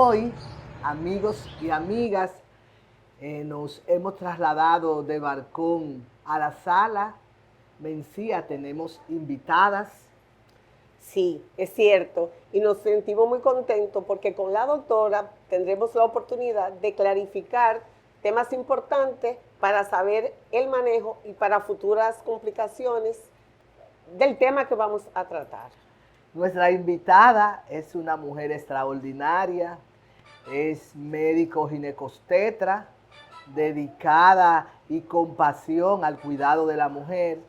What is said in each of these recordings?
hoy, amigos y amigas, nos hemos trasladado de balcón a la sala. Mencía, tenemos invitadas. Sí, es cierto. Y nos sentimos muy contentos porque con la doctora tendremos la oportunidad de clarificar temas importantes para saber el manejo y para futuras complicaciones del tema que vamos a tratar. Nuestra invitada es una mujer extraordinaria, es médico ginecostetra, dedicada y con pasión al cuidado de la mujer.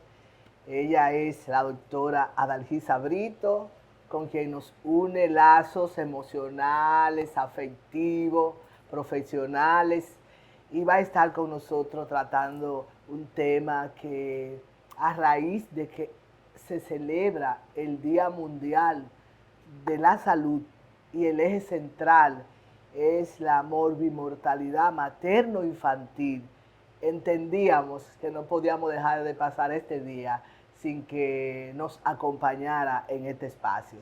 Ella es la doctora Adalgisa Brito, con quien nos une lazos emocionales, afectivos, profesionales, y va a estar con nosotros tratando un tema que a raíz de que se celebra el Día Mundial de la Salud y el eje central es la morbimortalidad materno-infantil, entendíamos que no podíamos dejar de pasar este día sin que nos acompañara en este espacio.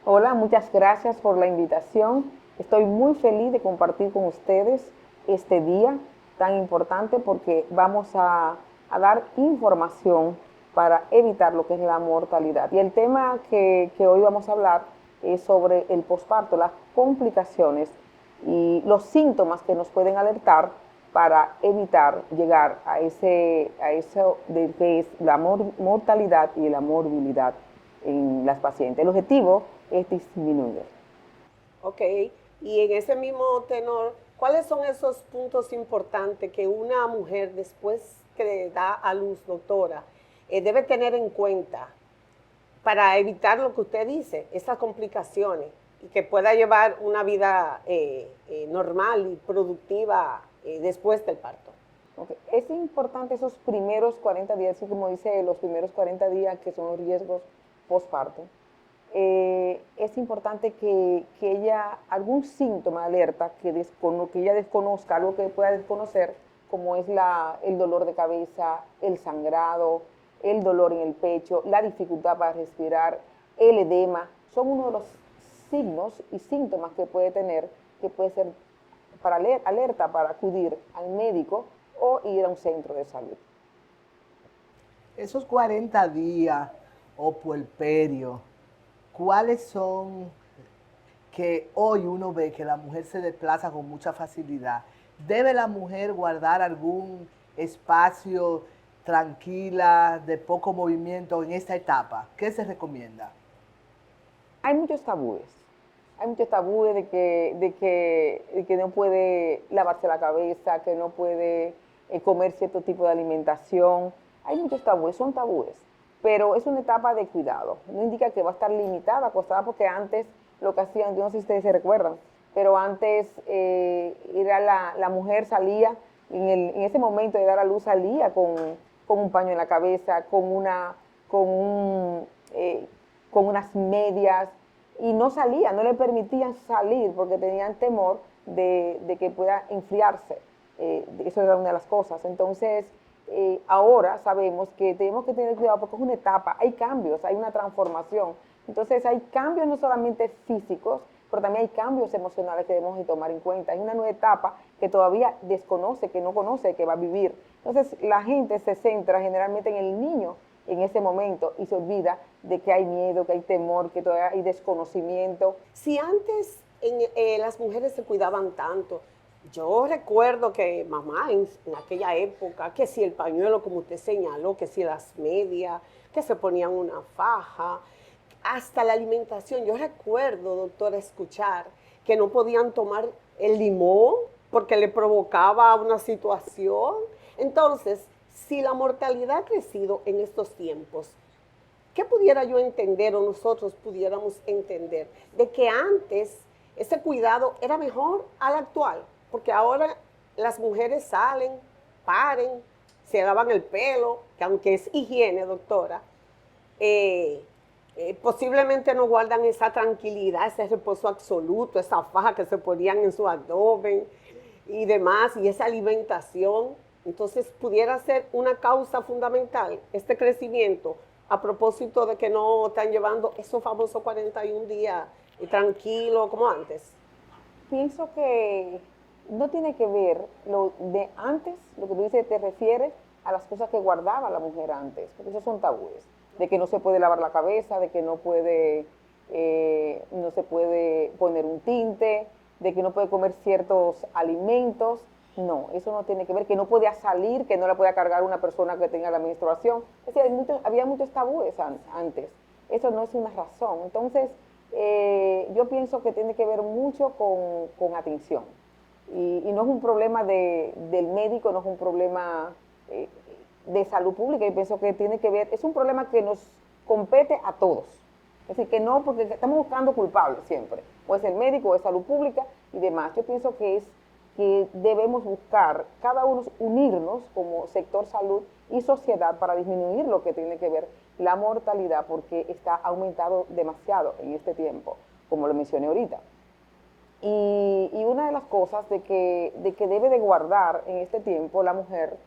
Hola, muchas gracias por la invitación. Estoy muy feliz de compartir con ustedes este día tan importante porque vamos a dar información para evitar lo que es la mortalidad. Y el tema que hoy vamos a hablar es sobre el posparto, las complicaciones y los síntomas que nos pueden alertar para evitar llegar a eso de que es la mortalidad y la morbilidad en las pacientes. El objetivo es disminuir. Ok, y en ese mismo tenor, ¿cuáles son esos puntos importantes que una mujer después que da a luz, doctora, debe tener en cuenta para evitar lo que usted dice, esas complicaciones, y que pueda llevar una vida normal y productiva después del parto? Okay. Es importante esos primeros 40 días, así como dice, los primeros 40 días que son los riesgos postparto. Es importante que ella, algún síntoma alerta que ella desconozca, algo que pueda desconocer, como es el dolor de cabeza, el sangrado, el dolor en el pecho, la dificultad para respirar, el edema, son uno de los signos y síntomas que puede tener, que puede ser para alerta para acudir al médico o ir a un centro de salud. Esos 40 días o puerperio, ¿cuáles son que hoy uno ve que la mujer se desplaza con mucha facilidad? ¿Debe la mujer guardar algún espacio tranquila, de poco movimiento en esta etapa? ¿Qué se recomienda? Hay muchos tabúes. Hay muchos tabúes de que no puede lavarse la cabeza, que no puede comer cierto tipo de alimentación. Hay muchos tabúes, son tabúes, pero es una etapa de cuidado. No indica que va a estar limitada, acostada, porque antes lo que hacían, yo no sé si ustedes se recuerdan, pero antes la mujer salía, en ese momento de dar a luz salía con un paño en la cabeza, con unas medias, y no salía, no le permitían salir porque tenían temor de que pueda enfriarse. Eso era una de las cosas. Entonces, ahora sabemos que tenemos que tener cuidado porque es una etapa, hay cambios, hay una transformación. Entonces, hay cambios no solamente físicos, pero también hay cambios emocionales que debemos de tomar en cuenta. Hay una nueva etapa que todavía desconoce, que no conoce, que va a vivir. Entonces, la gente se centra generalmente en el niño en ese momento y se olvida de que hay miedo, que hay temor, que todavía hay desconocimiento. Si antes las mujeres se cuidaban tanto, yo recuerdo que mamá en aquella época, que si el pañuelo como usted señaló, que si las medias, que se ponían una faja, hasta la alimentación. Yo recuerdo, doctora, escuchar que no podían tomar el limón porque le provocaba una situación. Entonces, si la mortalidad ha crecido en estos tiempos, ¿qué pudiera yo entender o nosotros pudiéramos entender? De que antes ese cuidado era mejor al actual, porque ahora las mujeres salen, paren, se lavan el pelo, que aunque es higiene, doctora, posiblemente no guardan esa tranquilidad, ese reposo absoluto, esa faja que se ponían en su abdomen y demás, y esa alimentación. Entonces pudiera ser una causa fundamental este crecimiento a propósito de que no están llevando esos famosos 41 días tranquilo como antes. pienso que no tiene que ver lo de antes, lo que tú dices, te refieres a las cosas que guardaba la mujer antes, porque esos son tabúes, de que no se puede lavar la cabeza, de que no se puede poner un tinte, de que no puede comer ciertos alimentos. No, eso no tiene que ver, que no podía salir, que no la podía cargar una persona que tenga la menstruación. Es decir, había muchos tabúes antes. Eso no es una razón. Entonces, yo pienso que tiene que ver mucho con atención. Y no es un problema del médico, no es un problema de salud pública. Yo pienso que tiene que ver, es un problema que nos compete a todos. Es decir, que no, porque estamos buscando culpables siempre. O es el médico, o es salud pública y demás. Yo pienso que debemos buscar, cada uno unirnos como sector salud y sociedad para disminuir lo que tiene que ver la mortalidad, porque está aumentado demasiado en este tiempo, como lo mencioné ahorita. Y una de las cosas de que debe de guardar en este tiempo la mujer,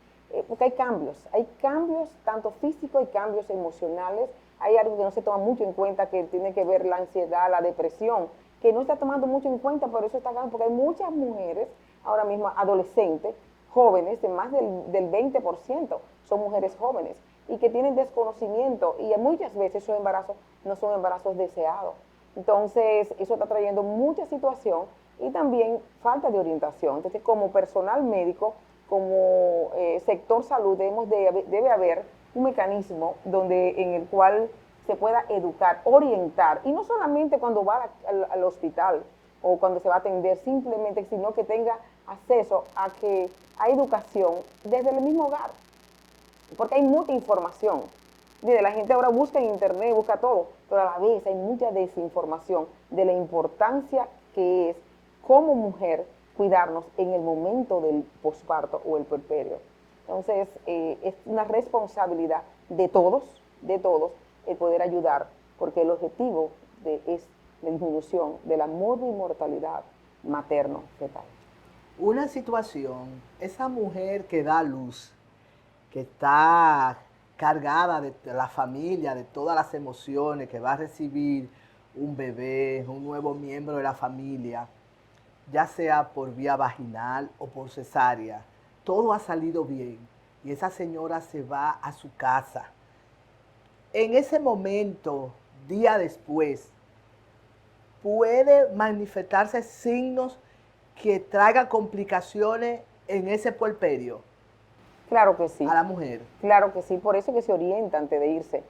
porque hay cambios tanto físicos, hay cambios emocionales, hay algo que no se toma mucho en cuenta, que tiene que ver la ansiedad, la depresión, que no está tomando mucho en cuenta, por eso está acá, porque hay muchas mujeres, ahora mismo adolescentes, jóvenes, de más del 20% son mujeres jóvenes, y que tienen desconocimiento, y muchas veces esos embarazos no son embarazos deseados. Entonces, eso está trayendo mucha situación y también falta de orientación. Entonces, como personal médico, como sector salud, debe haber un mecanismo en el cual se pueda educar, orientar, y no solamente cuando va al hospital o cuando se va a atender, simplemente, sino que tenga acceso a educación desde el mismo hogar, porque hay mucha información. La gente ahora busca en internet, busca todo, pero a la vez hay mucha desinformación de la importancia que es como mujer cuidarnos en el momento del posparto o el puerperio. Entonces, es una responsabilidad de todos, el poder ayudar, porque el objetivo es la disminución de la mortalidad materno-fetal. Una situación, esa mujer que da luz, que está cargada de la familia, de todas las emociones, que va a recibir un bebé, un nuevo miembro de la familia, ya sea por vía vaginal o por cesárea, todo ha salido bien y esa señora se va a su casa. En ese momento, día después, puede manifestarse signos que traigan complicaciones en ese puerperio. Claro que sí. A la mujer. Claro que sí, por eso es que se orienta antes de irse.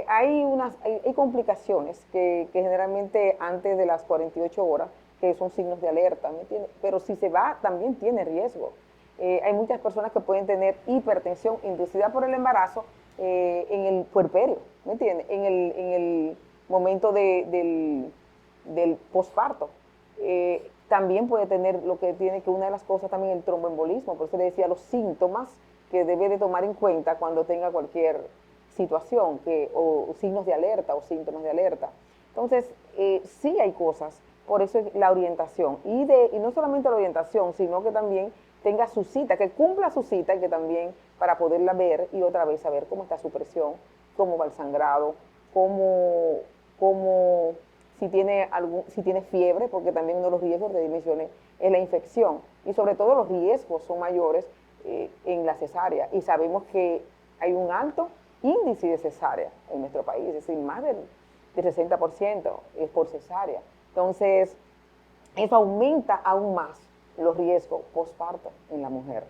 Hay complicaciones que generalmente antes de las 48 horas, que son signos de alerta, ¿me entiendes? Pero si se va, también tiene riesgo. Hay muchas personas que pueden tener hipertensión inducida por el embarazo en el puerperio, ¿me entiendes? En el momento del posparto. También puede tener lo que tiene, que una de las cosas también el tromboembolismo, por eso le decía los síntomas que debe de tomar en cuenta cuando tenga cualquier situación, o signos de alerta o síntomas de alerta. Entonces, sí hay cosas, por eso es la orientación. Y no solamente la orientación, sino que también tenga su cita, que cumpla su cita, y que también para poderla ver y otra vez saber cómo está su presión, cómo va el sangrado, si tiene fiebre, porque también uno de los riesgos de dimensiones es la infección. Y sobre todo los riesgos son mayores en la cesárea. Y sabemos que hay un alto índice de cesárea en nuestro país, es decir, más del 60% es por cesárea. Entonces, eso aumenta aún más los riesgos postparto en la mujer.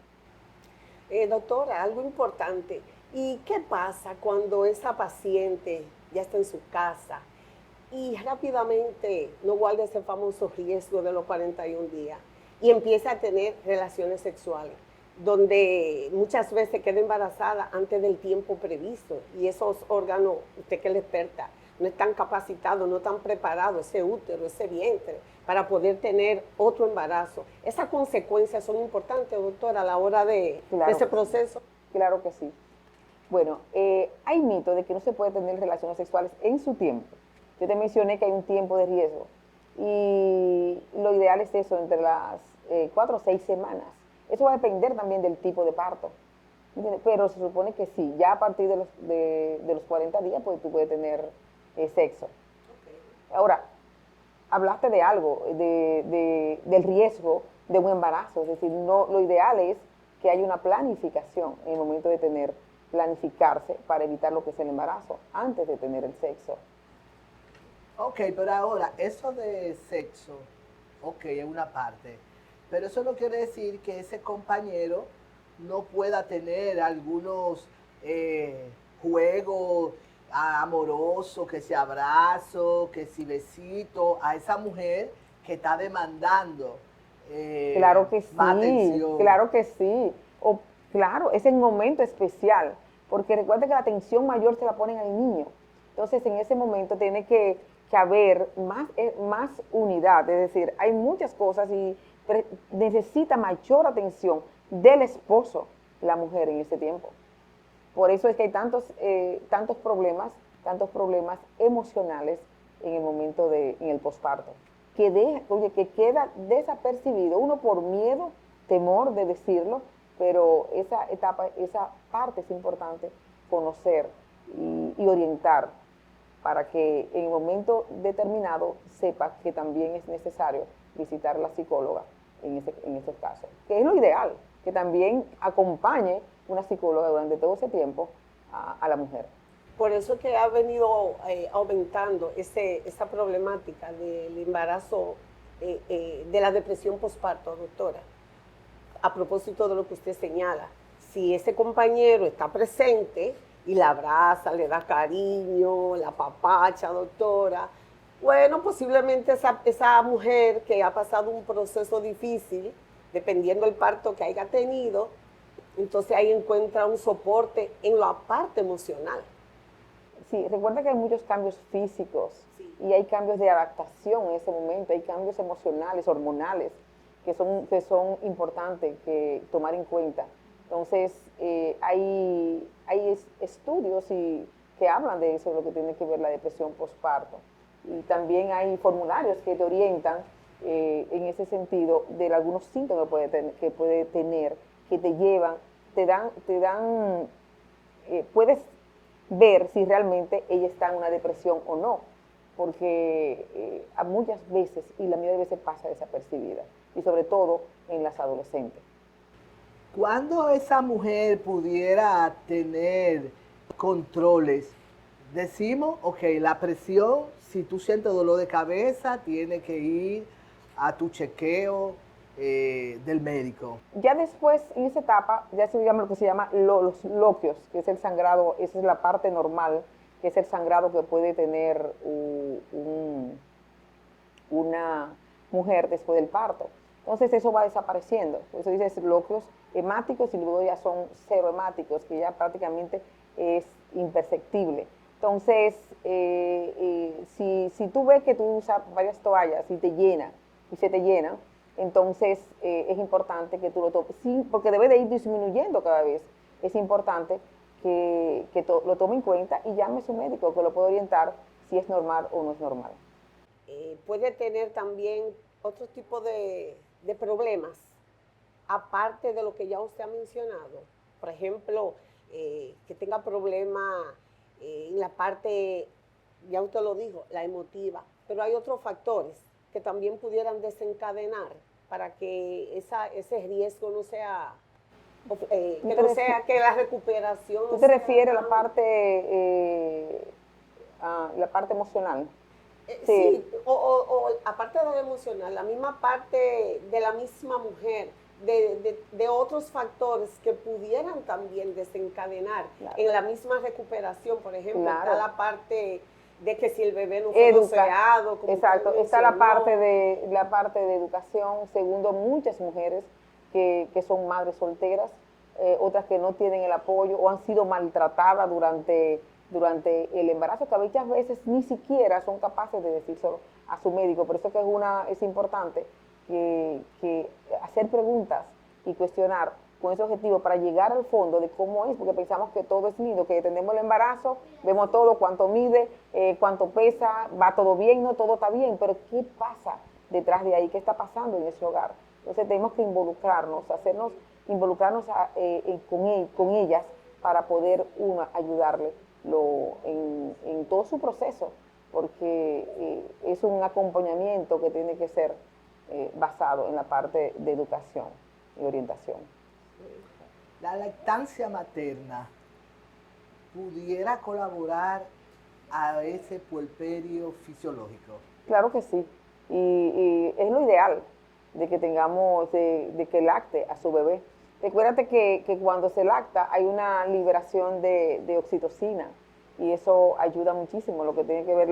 Doctora, algo importante. ¿Y qué pasa cuando esa paciente ya está en su casa y rápidamente no guarda ese famoso riesgo de los 41 días y empieza a tener relaciones sexuales, donde muchas veces queda embarazada antes del tiempo previsto y esos órganos, usted que es la experta, no están capacitados, no están preparados, ese útero, ese vientre, para poder tener otro embarazo? ¿Esas consecuencias son importantes, doctora, a la hora de ese proceso? Claro que sí. Bueno, hay mito de que no se puede tener relaciones sexuales en su tiempo. Yo te mencioné que hay un tiempo de riesgo y lo ideal es eso, entre las 4 o 6 semanas. Eso va a depender también del tipo de parto, ¿entiendes? Pero se supone que sí, ya a partir de los 40 días pues tú puedes tener sexo. Okay. Ahora, hablaste de algo, del riesgo de un embarazo. Es decir, no, lo ideal es que haya una planificación en el momento de planificarse para evitar lo que es el embarazo antes de tener el sexo. Ok, pero ahora, eso de sexo, ok, es una parte, pero eso no quiere decir que ese compañero no pueda tener algunos juegos amorosos, que si abrazo, que si besito, a esa mujer que está demandando Claro que más sí, atención. claro que sí. O, claro, es el momento especial, porque recuerda que la atención mayor se la ponen al niño. Entonces, en ese momento tiene que haber más unidad, es decir, hay muchas cosas y necesita mayor atención del esposo, la mujer en ese tiempo. Por eso es que hay tantos problemas emocionales en el momento en el posparto, que queda desapercibido, uno por miedo, temor de decirlo, pero esa parte es importante conocer y orientar para que en el momento determinado sepa que también es necesario visitar a la psicóloga en esos casos, que es lo ideal, que también acompañe una psicóloga durante todo ese tiempo a la mujer. Por eso que ha venido aumentando esa problemática del embarazo, de la depresión postparto, doctora. A propósito de lo que usted señala, si ese compañero está presente y la abraza, le da cariño, la apapacha, doctora, bueno, posiblemente esa mujer que ha pasado un proceso difícil, dependiendo del parto que haya tenido, entonces ahí encuentra un soporte en la parte emocional. Sí, recuerda que hay muchos cambios físicos Sí. y hay cambios de adaptación en ese momento, hay cambios emocionales, hormonales, que son importantes que tomar en cuenta. Entonces, hay estudios que hablan de eso, de lo que tiene que ver la depresión postparto. Y también hay formularios que te orientan en ese sentido de algunos síntomas que puede tener, que te llevan, puedes ver si realmente ella está en una depresión o no, porque a muchas veces, y la mayoría de veces pasa desapercibida, y sobre todo en las adolescentes. ¿Cuándo esa mujer pudiera tener controles? Decimos, ok, la presión, si tú sientes dolor de cabeza, tienes que ir a tu chequeo del médico. Ya después, en esa etapa, ya se llama lo que se llama los loquios, que es el sangrado, esa es la parte normal, que es el sangrado que puede tener una mujer después del parto. Entonces eso va desapareciendo. Por eso dices loquios hemáticos y luego ya son cero hemáticos, que ya es imperceptible. Entonces, si tú ves que tú usas varias toallas y se te llenan, entonces es importante que tú lo tomes, sí, porque debe de ir disminuyendo cada vez. Es importante lo tome en cuenta y llame a su médico que lo pueda orientar si es normal o no es normal. Puede tener también otro tipo de problemas, aparte de lo que ya usted ha mencionado. Por ejemplo, que tenga problemas en la parte, ya usted lo dijo, la emotiva, pero hay otros factores que también pudieran desencadenar para que ese riesgo no sea, que la recuperación ¿Tú no te sea refieres a la parte emocional? sí, o aparte de lo emocional, la misma parte de la misma mujer, de otros factores que pudieran también desencadenar Claro. en la misma recuperación. Por ejemplo, Claro. está la parte de que si el bebé no fue doseado, como exacto, está la parte de educación. Segundo, muchas mujeres que son madres solteras, otras que no tienen el apoyo o han sido maltratadas durante el embarazo, que muchas veces ni siquiera son capaces de decírselo a su médico. Por eso que es importante que hacer preguntas y cuestionar con ese objetivo para llegar al fondo de cómo es, porque pensamos que todo es lindo, que tenemos el embarazo, vemos todo, cuánto mide, cuánto pesa, va todo bien, no todo está bien, pero ¿qué pasa detrás de ahí? ¿Qué está pasando en ese hogar? Entonces tenemos que involucrarnos con ellas para poder ayudarle en todo su proceso porque es un acompañamiento que tiene que ser basado en la parte de educación y orientación. La lactancia materna pudiera colaborar a ese puerperio fisiológico. Claro que sí, y es lo ideal de que tengamos, de que lacte a su bebé. Recuérdate que cuando se lacta hay una liberación de oxitocina y eso ayuda muchísimo, lo que tiene que ver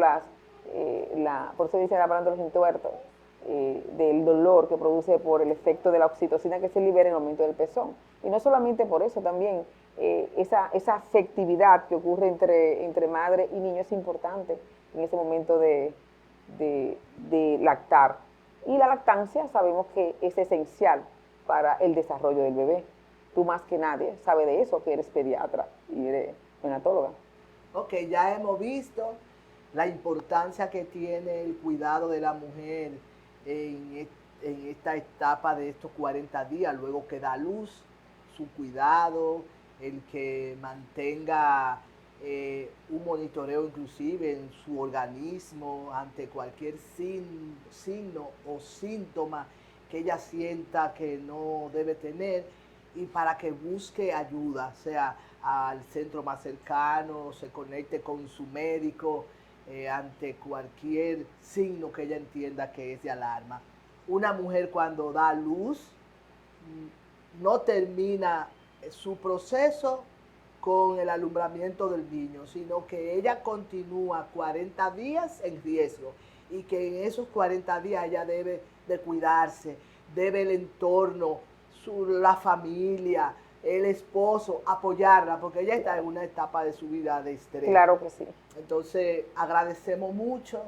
por eso dicen hablando de los entuertos, del dolor que produce por el efecto de la oxitocina que se libera en el momento del pezón. Y no solamente por eso, también esa afectividad que ocurre entre madre y niño es importante en ese momento de lactar. Y la lactancia sabemos que es esencial para el desarrollo del bebé. Tú más que nadie sabes de eso, que eres pediatra y eres neonatóloga. Ok, ya hemos visto la importancia que tiene el cuidado de la mujer en esta etapa de estos 40 días, luego que da luz, su cuidado, el que mantenga un monitoreo inclusive en su organismo ante cualquier signo o síntoma que ella sienta que no debe tener, y para que busque ayuda, sea al centro más cercano, se conecte con su médico ante cualquier signo que ella entienda que es de alarma. Una mujer cuando da luz no termina su proceso con el alumbramiento del niño, sino que ella continúa 40 días en riesgo y que en esos 40 días ella debe de cuidarse, debe el entorno, la familia, el esposo, apoyarla, porque ella está en una etapa de su vida de estrés. Claro que sí. Entonces, agradecemos mucho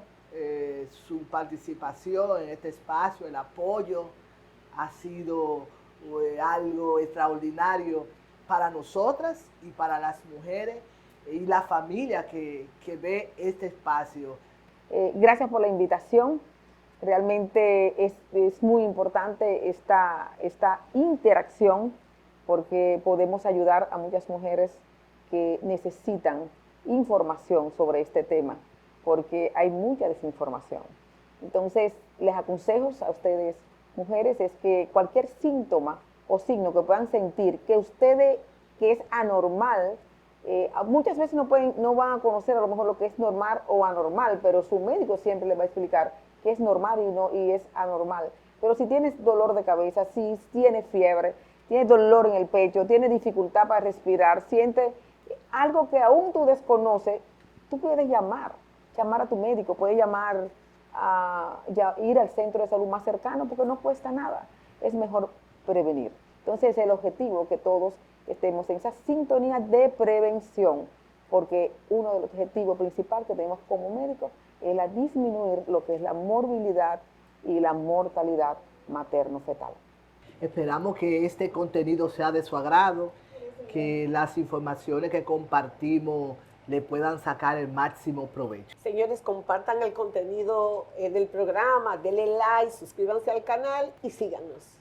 su participación en este espacio, el apoyo. Ha sido algo extraordinario para nosotras y para las mujeres y la familia que ve este espacio. Gracias por la invitación. Realmente es muy importante esta interacción porque podemos ayudar a muchas mujeres que necesitan información sobre este tema, porque hay mucha desinformación. Entonces, les aconsejo a ustedes, mujeres, es que cualquier síntoma o signo que puedan sentir que ustedes, que es anormal, muchas veces no van a conocer a lo mejor lo que es normal o anormal, pero su médico siempre les va a explicar que es normal y es anormal. Pero si tienes dolor de cabeza, si tienes fiebre, tienes dolor en el pecho, tienes dificultad para respirar, sientes algo que aún tú desconoces, tú puedes llamar a tu médico, puedes ir al centro de salud más cercano porque no cuesta nada. Es mejor prevenir. Entonces, el objetivo que todos estemos en esa sintonía de prevención, porque uno de los objetivos principales que tenemos como médicos es disminuir lo que es la morbilidad y la mortalidad materno-fetal. Esperamos que este contenido sea de su agrado, que las informaciones que compartimos le puedan sacar el máximo provecho. Señores, compartan el contenido del programa, denle like, suscríbanse al canal y síganos.